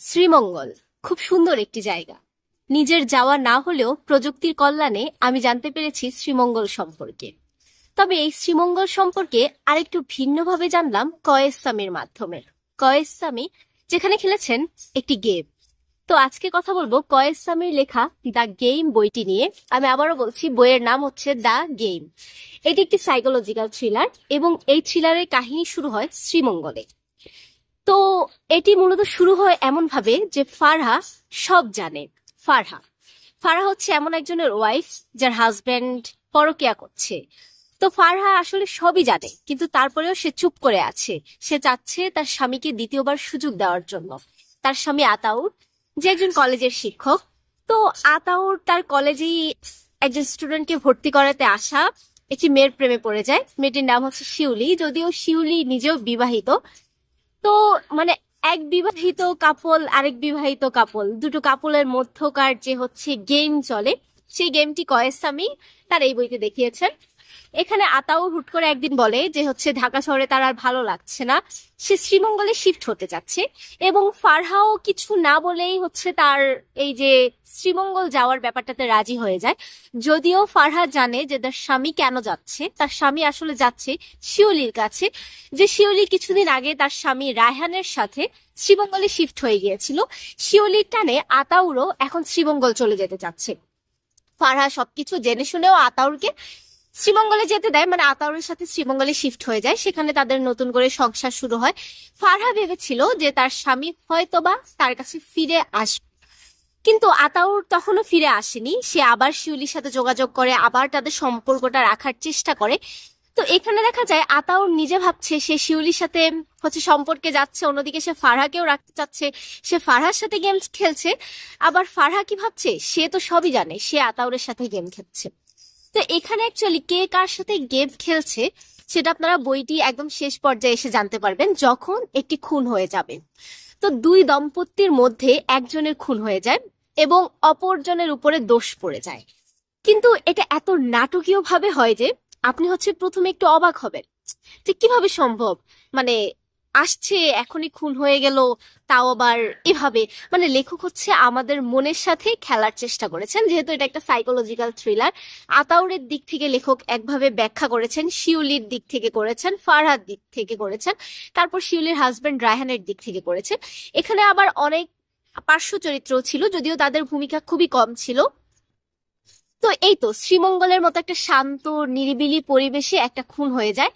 শ্রীমঙ্গল খুব সুন্দর একটি জায়গা। নিজের যাওয়া না হলেও প্রযুক্তির কল্যাণে আমি জানতে পেরেছি শ্রীমঙ্গল সম্পর্কে। তবে এই শ্রীমঙ্গল সম্পর্কে আরেকটু ভিন্নভাবে জানলাম কয়েসামির মাধ্যমে। কয়েসামি যেখানে খেলেছেন একটি গেম। তো আজকে কথা বলবো কয়েসামির লেখা দ্য গেম বইটি নিয়ে। আমি আবারও বলছি, বইয়ের নাম হচ্ছে দ্য গেম। এটি একটি সাইকোলজিক্যাল থ্রিলার এবং এই থ্রিলারের কাহিনী শুরু হয় শ্রীমঙ্গলে। তো এটি মূলত শুরু হয় এমন ভাবে যে ফারহা সব জানে। ফারহা ফারহা হচ্ছে এমন একজনের ওয়াইফ যার হাজবেন্ড পরকিয়া করছে। তো ফারহা আসলে সবই জানে, কিন্তু তারপরেও সে চুপ করে আছে। সে চাচ্ছে তার স্বামীকে দ্বিতীয়বার সুযোগ দেওয়ার জন্য। তার স্বামী আতাউর, যে একজন কলেজের শিক্ষক। তো আতাউর তার কলেজেই একজন স্টুডেন্টকে ভর্তি করাতে আসা একটি মেয়ের প্রেমে পড়ে যায়। মেয়েটির নাম হচ্ছে শিউলি, যদিও শিউলি নিজেও বিবাহিত। তো মানে এক বিবাহিত কাপল আরেক বিবাহিত কাপল, দুটো কাপলের মধ্যকার যে হচ্ছে গেম চলে, সেই গেমটি কয়েসামি তার এই বইতে দেখিয়েছেন। এখানে আতাউর হুট করে একদিন বলে যে হচ্ছে ঢাকা শহরে তার আর ভালো লাগছে না, সে শ্রীমঙ্গলে শিফট হতে যাচ্ছে। এবং ফারহাও কিছু না বলেই হচ্ছে তার এই যে শ্রীমঙ্গল যাওয়ার ব্যাপারটাতে রাজি হয়ে যায়। যদিও ফারহা জানে যে তার স্বামী কেন যাচ্ছে। তার স্বামী আসলে যাচ্ছে শিউলির কাছে, যে শিউলি কিছুদিন আগে তার স্বামী রায়হানের সাথে শ্রীমঙ্গলে শিফট হয়ে গিয়েছিল। শিউলির টানে আতাউরও এখন শ্রীমঙ্গল চলে যেতে চাচ্ছে। ফারহা সবকিছু জেনে শুনেও আতাউরকে শ্রীমঙ্গলে যেতে দেয়, মানে আতাউরের সাথে শ্রীমঙ্গলে শিফট হয়ে যায়। সেখানে তাদের নতুন করে সংসার শুরু হয়। ফারহা ভেবেছিল যে তার স্বামী হয়তোবা তার কাছে ফিরে আসবে, কিন্তু আতাউর তখনও ফিরে আসেনি। সে আবার শিউলির সাথে যোগাযোগ করে, আবার তাদের সম্পর্কটা রাখার চেষ্টা করে। তো এখানে দেখা যায় আতাউর নিজে ভাবছে সে শিউলির সাথে হচ্ছে সম্পর্কে যাচ্ছে, অন্যদিকে সে ফারহাকেও রাখতে চাচ্ছে। সে ফারহার সাথে গেম খেলছে। আবার ফারহা কি ভাবছে, সে তো সবই জানে, সে আতাউরের সাথে গেম খেলছে। তো এখানে অ্যাকচুয়ালি কে কার সাথে গেম খেলছে সেটা আপনারা বইটি একদম শেষ পর্যায়ে এসে জানতে পারবেন, যখন একটি খুন হয়ে যাবে। তো দুই দম্পতির মধ্যে একজনের খুন হয়ে যায় এবং অপরজনের উপরে দোষ পড়ে যায়। কিন্তু এটা এত নাটকীয় ভাবে হয় যে আপনি হচ্ছে প্রথমে একটু অবাক হবেন যে কিভাবে সম্ভব, মানে আসছে এখনই খুন হয়ে গেল, তাও আবার এভাবে। মানে লেখক হচ্ছে আমাদের মনের সাথে খেলার চেষ্টা করেছেন। যেহেতু এটা একটা সাইকোলজিক্যাল থ্রিলার, আতাউরের দিক থেকে লেখক একভাবে ব্যাখ্যা করেছেন, শিউলির দিক থেকে করেছেন, ফারহার দিক থেকে করেছেন, তারপর শিউলির হাজবেন্ড রায়হানের দিক থেকে করেছেন। এখানে আবার অনেক পার্শ্ব চরিত্রও ছিল, যদিও তাদের ভূমিকা খুবই কম ছিল। তো এই তো শ্রীমঙ্গলের মতো একটা শান্ত নিরিবিলি পরিবেশে একটা খুন হয়ে যায়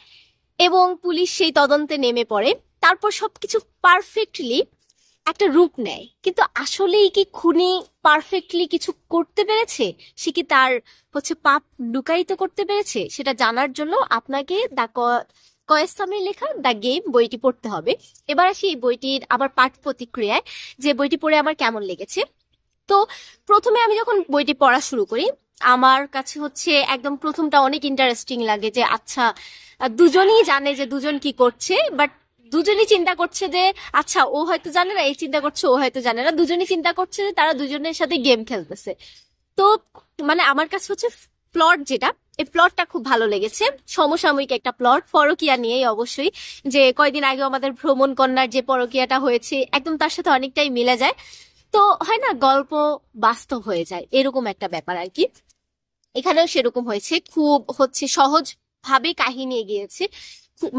এবং পুলিশ সেই তদন্তে নেমে পড়ে। তারপর সবকিছু পারফেক্টলি একটা রূপ নেয়। কিন্তু আসলেই কি খুনি পারফেক্টলি কিছু করতে পেরেছে? সে কি তার হচ্ছে পাপ লুকায়িত করতে পেরেছে? সেটা জানার জন্য আপনাকে কয়েসামির লেখা দ্য গেম বইটি পড়তে হবে। এবার আসি এই বইটির আবার পাঠ প্রতিক্রিয়ায়, যে বইটি পড়ে আমার কেমন লেগেছে। তো প্রথমে আমি যখন বইটি পড়া শুরু করি, আমার কাছে হচ্ছে একদম প্রথমটা অনেক ইন্টারেস্টিং লাগে যে আচ্ছা, দুজনই জানে যে দুজন কি করছে, বাট দুজনই চিন্তা করছে যে আচ্ছা ও হয়তো জানে না, এই চিন্তা করছে ও হয়তো জানে না। দুজনই চিন্তা করছে যে তারা দুজনের সাথে গেম খেলতেছে। তো মানে আমার কাছে হচ্ছে প্লট যেটা, এই প্লটটা খুব ভালো লেগেছে। সমসাময়িক একটা প্লট, পরকীয়া নিয়েই অবশ্যই। যে কয়দিন আগে আমাদের ভ্রমণ কন্যার যে পরকীয়াটা হয়েছে, একদম তার সাথে অনেকটাই মিলে যায়। তো হয় না, গল্প বাস্তব হয়ে যায়, এরকম একটা ব্যাপার আর কি। এখানেও সেরকম হয়েছে, খুব হচ্ছে সহজ ভাবে কাহিনী এগিয়েছে।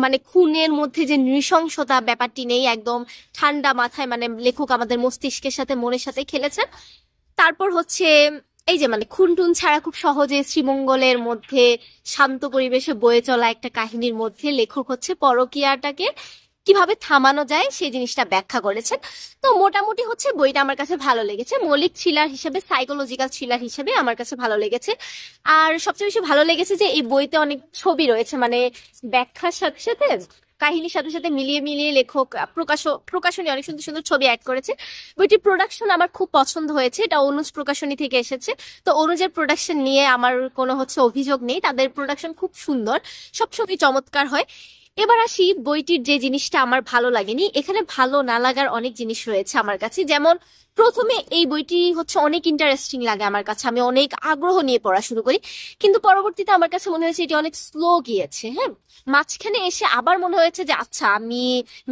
মানে খুনের মধ্যে যে নৃশংসতা ব্যাপারটি নেই, একদম ঠান্ডা মাথায় মানে লেখক আমাদের মস্তিষ্কের সাথে মনের সাথে খেলেছেন। তারপর হচ্ছে এই যে মানে খুন টুন ছাড়া খুব সহজে শ্রীমঙ্গলের মধ্যে শান্ত পরিবেশে বয়ে চলা একটা কাহিনীর মধ্যে লেখক হচ্ছে পরকীয়াটাকে কিভাবে থামানো যায় সেই জিনিসটা ব্যাখ্যা করেছেন। তো মোটামুটি হচ্ছে বইটা আমার কাছে ভালো লেগেছে। মৌলিক থ্রিলার হিসেবে, সাইকোলজিক্যাল থ্রিলার হিসেবে আমার কাছে ভালো লেগেছে। আর সবচেয়ে বেশি ভালো লেগেছে যে এই বইতে অনেক ছবি রয়েছে, মানে ব্যাখ্যার সাথে সাথে কাহিনীর সাথে সাথে মিলিয়ে মিলিয়ে লেখক প্রকাশনী অনেক সুন্দর সুন্দর ছবি অ্যাড করেছে। বইটির প্রোডাকশন আমার খুব পছন্দ হয়েছে। এটা অনুজ প্রকাশনী থেকে এসেছে। তো অনুজের প্রোডাকশন নিয়ে আমার কোনো হচ্ছে অভিযোগ নেই, তাদের প্রোডাকশন খুব সুন্দর, সব ছবি চমৎকার হয়। এবার আসি বইটির যে জিনিসটা আমার ভালো লাগেনি। এখানে ভালো না লাগার অনেক জিনিস রয়েছে আমার কাছে। যেমন প্রথমে এই বইটি হচ্ছে অনেক ইন্টারেস্টিং লাগে আমার কাছে, আমি অনেক আগ্রহ নিয়ে পড়া শুরু করি, কিন্তু পরবর্তীতে আমার কাছে মনে হয়েছে এটি অনেক স্লো গিয়েছে। হ্যাঁ, মাঝখানে এসে আবার মনে হয়েছে যে আচ্ছা আমি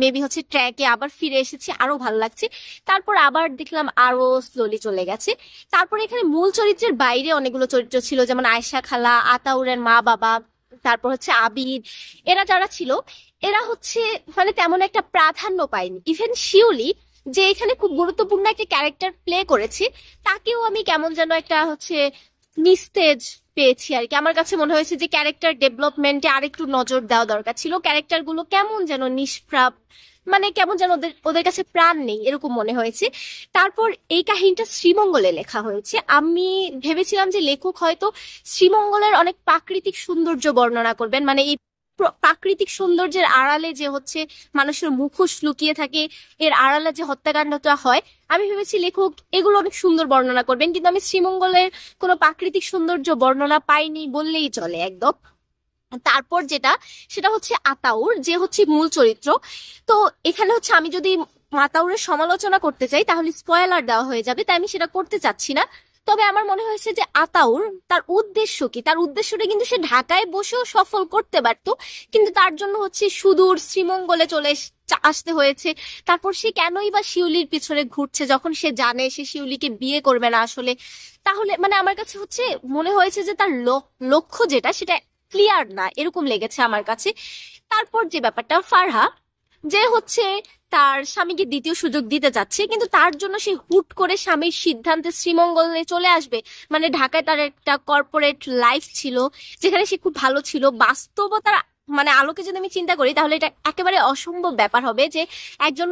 মেবি হচ্ছে ট্র্যাকে আবার ফিরে এসেছি, আরো ভালো লাগছে। তারপর আবার দেখলাম আরো স্লোলি চলে গেছে। তারপরে এখানে মূল চরিত্রের বাইরে অনেকগুলো চরিত্র ছিল, যেমন আয়েশা খালা, আতাউরের মা বাবা, তারপর হচ্ছে আবির, এরা যারা ছিল এরা হচ্ছে মানে তেমন একটা প্রাধান্য পায়নি। ইভেন শিউলি যে এখানে খুব গুরুত্বপূর্ণ একটা ক্যারেক্টার প্লে করেছে, তাকেও আমি কেমন যেন একটা হচ্ছে নিস্তেজ পেয়েছি আর কি। আমার কাছে মনে হয়েছে যে ক্যারেক্টার ডেভেলপমেন্টে আরেকটু নজর দেওয়া দরকার ছিল। ক্যারেক্টার গুলো কেমন যেন নিষ্প্রাপ, মানে কেমন যেন ওদের ওদের কাছে প্রাণ নেই এরকম মনে হয়েছে। তারপর এই কাহিনীটা শ্রীমঙ্গলে লেখা হয়েছে। আমি ভেবেছিলাম যে লেখক হয়তো শ্রীমঙ্গলের অনেক প্রাকৃতিক সৌন্দর্য বর্ণনা করবেন, মানে এই প্রাকৃতিক সৌন্দর্যের আড়ালে যে হচ্ছে মানুষের মুখোশ লুকিয়ে থাকে, এর আড়ালে যে হত্যাকাণ্ডটা হয়, আমি ভেবেছি লেখক এগুলো অনেক সুন্দর বর্ণনা করবেন, কিন্তু আমি শ্রীমঙ্গলের কোনো প্রাকৃতিক সৌন্দর্য বর্ণনা পাইনি বললেই চলে একদম। তারপর যেটা, সেটা হচ্ছে আতাউর, যে হচ্ছে মূল চরিত্র। তো এখানে হচ্ছে আমি যদি আতাউরের সমালোচনা করতে চাই তাহলে স্পয়লার দেওয়া হয়ে যাবে, তাই আমি সেটা করতে চাচ্ছি না। তবে আমার মনে হয়েছে যে আতাউর তার উদ্দেশ্য কি, তার উদ্দেশ্যটা কিন্তু সে ঢাকায় বসেও সফল করতে পারতো, কিন্তু তার জন্য হচ্ছে সুদূর শ্রীমঙ্গলে আসতে হয়েছে। তারপর সে কেনই বা শিউলির পিছনে ঘুরছে যখন সে জানে সে শিউলিকে বিয়ে করবে না আসলে। তাহলে মানে আমার কাছে হচ্ছে মনে হয়েছে যে তার লক্ষ্য যেটা সেটা ক্লিয়ার না, এরকম লেগেছে আমার কাছে। তারপর যে ব্যাপারটা, ফারহা যে হচ্ছে তার স্বামীকে দ্বিতীয় সুযোগ দিতে চাচ্ছে, কিন্তু তার জন্য সে হুট করে স্বামীর সিদ্ধান্তে শ্রীমঙ্গলে চলে আসবে। মানে ঢাকায় তার একটা কর্পোরেট লাইফ ছিল যেখানে সে খুব ভালো ছিল, বাস্তবতার মানে আলোকে যদি আমি চিন্তা করি তাহলে এটা একেবারে অসম্ভব ব্যাপার হবে যে একজন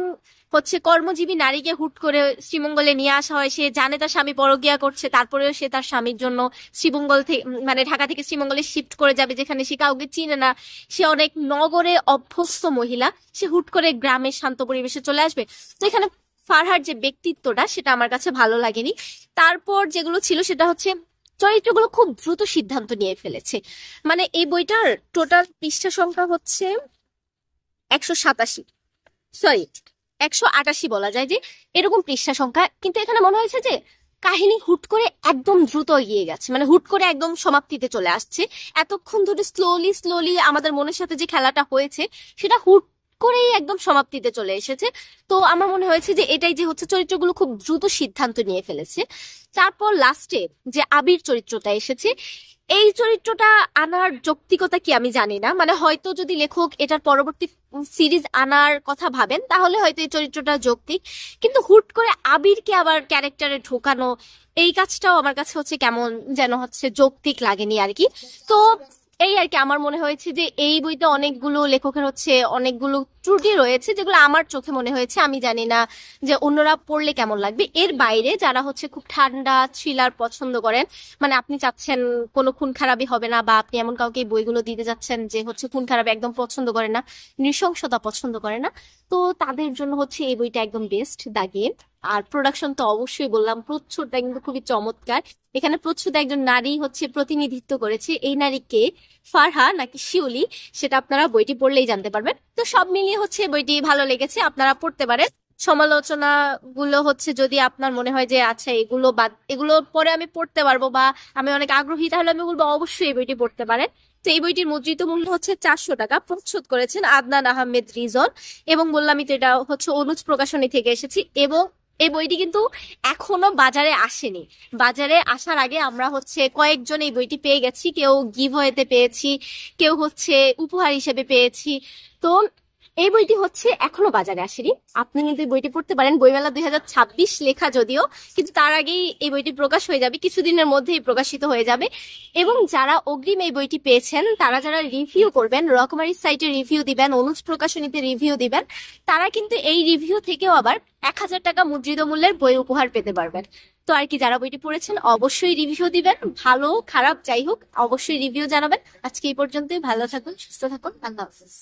হচ্ছে কর্মজীবী নারীকে হুট করে শ্রীমঙ্গলে নিয়ে আসা হয়। সে জানে তার স্বামী পরকীয়া করছে, তারপরেও সে তার স্বামীর জন্য শ্রীমঙ্গল থেকে মানে ঢাকা থেকে শ্রীমঙ্গলে শিফট করে যাবে, যেখানে সে কাউকে চিনে না, সে অনেক নগরে অভ্যস্ত মহিলা, সে হুট করে গ্রামের শান্ত পরিবেশে চলে আসবে। তো এখানে ফারহার যে ব্যক্তিত্বটা সেটা আমার কাছে ভালো লাগেনি। তারপর যেগুলো ছিল সেটা হচ্ছে চরিত্রগুলো খুব দ্রুত সিদ্ধান্ত নিয়ে ফেলেছে। মানে এই বইটার টোটাল পৃষ্ঠা সংখ্যা হচ্ছে 187, সরি 188 বলা যায়, যে এরকম পৃষ্ঠা সংখ্যা, কিন্তু এখানে মনে হয়েছে যে কাহিনী হুট করে একদম দ্রুত এগিয়ে গেছে, মানে হুট করে একদম সমাপ্তিতে চলে আসছে। এতক্ষণ ধরে স্লোলি স্লোলি আমাদের মনের সাথে যে খেলাটা হয়েছে সেটা হুট করেই একদম সমাপ্তিতে চলে এসেছে। তো আমার মনে হয়েছে যে এটাই যে হচ্ছে চরিত্রগুলো খুব দ্রুত সিদ্ধান্ত নিয়ে ফেলেছে। তারপর লাস্টে যে আবির চরিত্রটা এসেছে, এই চরিত্রটা আনার যৌক্তিকতা কি আমি জানি না। মানে হয়তো যদি লেখক এটার পরবর্তী সিরিজ আনার কথা ভাবেন তাহলে হয়তো এই চরিত্রটা যৌক্তিক, কিন্তু হুট করে আবিরকে আবার ক্যারেক্টারে ঢোকানো, এই কাজটাও আমার কাছে হচ্ছে কেমন যেন হচ্ছে যৌক্তিক লাগেনি আর কি। তো এই আর কি, আমার মনে হয়েছে যে এই বইতে অনেকগুলো লেখকের হচ্ছে অনেকগুলো ত্রুটি রয়েছে যেগুলো আমার চোখে মনে হয়েছে। আমি জানি না যে অন্যরা পড়লে কেমন লাগবে। এর বাইরে যারা হচ্ছে খুব ঠান্ডা থ্রিলার পছন্দ করেন, মানে আপনি চাচ্ছেন কোনো খুন খারাপই হবে না, বা আপনি এমন কাউকে এই বইগুলো দিতে যাচ্ছেন যে হচ্ছে খুন খারাপ একদম পছন্দ করে না, নৃশংসতা পছন্দ করে না, তো তাদের জন্য হচ্ছে এই বইটা একদম বেস্ট, দ্য গেম। আর প্রোডাকশন তো অবশ্যই বললাম, প্রচ্ছদটা কিন্তু খুবই চমৎকার। এখানে প্রচ্ছদ একজন নারী হচ্ছে প্রতিনিধিত্ব করেছে। এই নারীকে ফারহা নাকি শিউলি সেটা আপনারা বইটি পড়লেই জানতে পারবেন। তো সব মিলিয়ে হচ্ছে বইটি ভালো লেগেছে, আপনারা পড়তে পারেন। সমালোচনা গুলো হচ্ছে যদি আপনার মনে হয় যে আচ্ছা এগুলো বাদ, এগুলো পরে আমি পড়তে পারবো বা আমি অনেক আগ্রহী, তাহলে আমি বলবো অবশ্যই এই বইটি পড়তে পারেন। তো এই বইটির মুদ্রিত মূল্য হচ্ছে 400 টাকা। প্রচ্ছদ করেছেন আদনান আহমেদ রিজন, এবং বললামই তো এটা হচ্ছে অনুজ প্রকাশনী থেকে এসেছি। এবং এই বইটি কিন্তু এখনো বাজারে আসেনি। বাজারে আসার আগে আমরা হচ্ছে কয়েকজন এই বইটি পেয়ে গেছি, কেউ গিভ ওয়েতে পেয়েছি, কেউ হচ্ছে উপহার হিসেবে পেয়েছি। তো এই বইটি হচ্ছে এখনো বাজারে আসেনি, আপনি কিন্তু এই বইটি পড়তে পারেন। বইমেলা 2026 লেখা যদিও, কিন্তু তার আগেই এই বইটি প্রকাশ হয়ে যাবে, কিছুদিনের মধ্যেই প্রকাশিত হয়ে যাবে। এবং যারা অগ্রিম এই বইটি পেয়েছেন, তারা যারা রিভিউ করবেন, রকমারি সাইটে রিভিউ দিবেন, অনুজ প্রকাশনীতে রিভিউ দিবেন, তারা কিন্তু এই রিভিউ থেকেও আবার 1000 টাকা মুদ্রিত মূল্যের বই উপহার পেতে পারবেন। তো আর কি, যারা বইটি পড়েছেন অবশ্যই রিভিউ দিবেন, ভালো খারাপ যাই হোক অবশ্যই রিভিউ জানাবেন। আজকে এই পর্যন্তই, ভালো থাকুন, সুস্থ থাকুন, আল্লাহ হাফেজ।